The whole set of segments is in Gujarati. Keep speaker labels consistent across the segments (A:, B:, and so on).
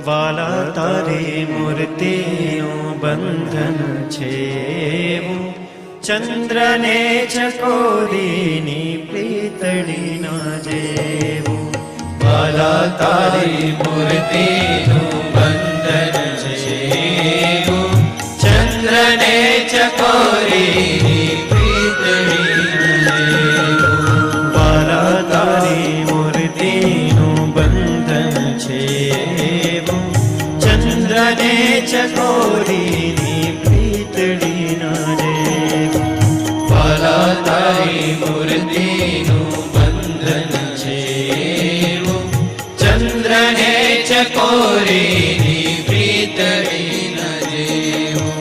A: વાલા તારી મૂર્તિનું બંધન છે એવું, ચંદ્રને ચકોરીની પ્રીતડીના જેવું.
B: વાલા તારી મૂર્તિનું બંધન છે એવું, ચંદ્રને ચકોરીની પ્રીતડીના જેવું.
A: વાલા તારી મૂર્તિનું બંધન છે એવું, ચંદ્રને ચકોરીની પ્રીતડીના જેવું.
B: વાલા તારી મૂર્તિનું બંધન છે એવું, ચંદ્રને ચકોરીની પ્રીતડીના જેવું.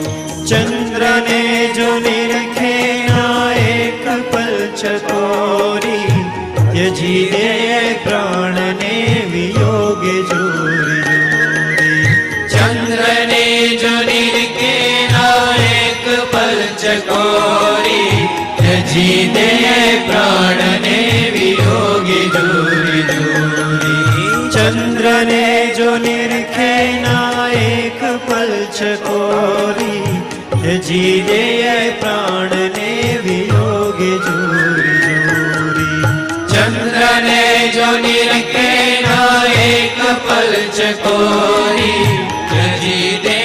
A: ચંદ્રને જો નિરખે ના એક પલ ચકોરી, ત્યજી દે પ્રાણને વિયોગે જોરી જોરી.
B: ચંદ્રને જો નિરખે ના એક પલ ચકોરી, ત્યજી દે પ્રાણને વિયોગે જોરી જોરી.
A: ચંદ્રને જો નિરખે ના એક પલ ચકોરી, ત્યજી દે પ્રાણને વિયોગે જોરી જોરી.
B: ચંદ્રને જો નિરખે ના એક પલ ચકોરી, ત્યજી દે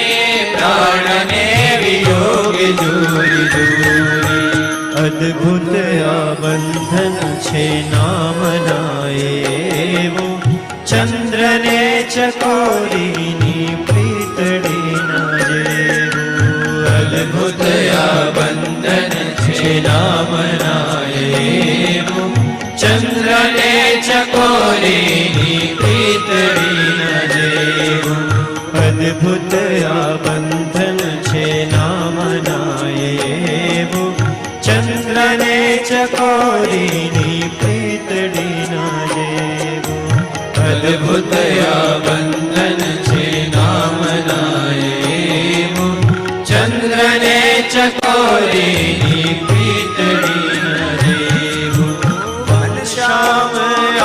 B: પ્રાણને વિયોગે જોરી જોરી.
A: અદ્ભુત આ બંધન છે નામના એવું, ચંદ્રને ચકોરીની પ્રીતડીના જેવું.
B: અદ્ભુત આ બંધન છે નામના એવું, ચંદ્રને ચકોરીની પ્રીતડીના જેવું.
A: અદ્ભુત આ બંધન છે નામના એવું, ચંદ્રને ચકોરીની પ્રીતડીના જેવું.
B: અદ્ભુત આ બંધન છે નામના એવું, ચંદ્રને ચકોરીની પ્રીતડીના જેવું.
A: ઘનશ્યામ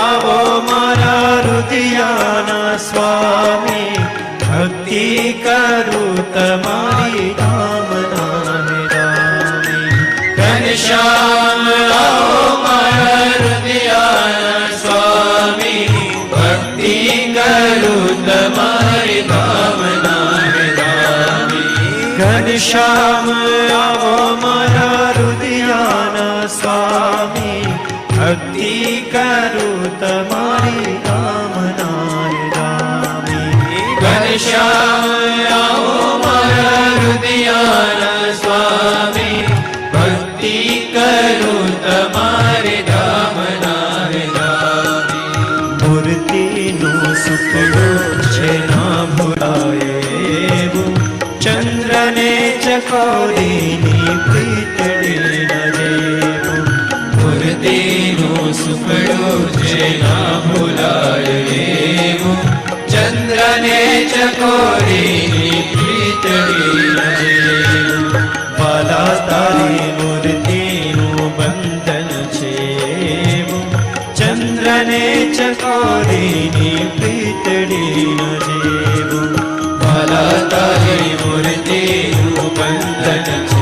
A: આવો મારા રુદિયાના સ્વામી, ભક્તિ કરું તમારી ધામ નામે રામી.
B: ઘનશ્યામ આવો મારા હૃદયાના સ્વામી, ભક્તિ કરું તમારી ધામ નામે રામી.
A: ઘનશ્યામ આવો મારા રુદિયાના સ્વામી, ભક્તિ કરું તમારી ધામ નામે રામી.
B: ઘનશ્યામ આવો મારા હૃદયાના સ્વામી, ભક્તિ કરું તમારે ધામ નામે રામી.
A: મૂર્તિનું સુખડું છે ના ભૂલાય એવું, ચંદ્રને ચકોરીની પ્રીતડીના જેવું.
B: મૂર્તિનું સુખડું છે ના ભૂલાય એવું, ચંદ્રને ચકોરીની પ્રીતડીના જેવું.
A: વાલા તારી મૂર્તિનું બંધન છે એવું, ચંદ્રને ચકોરીની પ્રીતડીના જેવું.
B: વાલા તારી મૂર્તિનું બંધન છે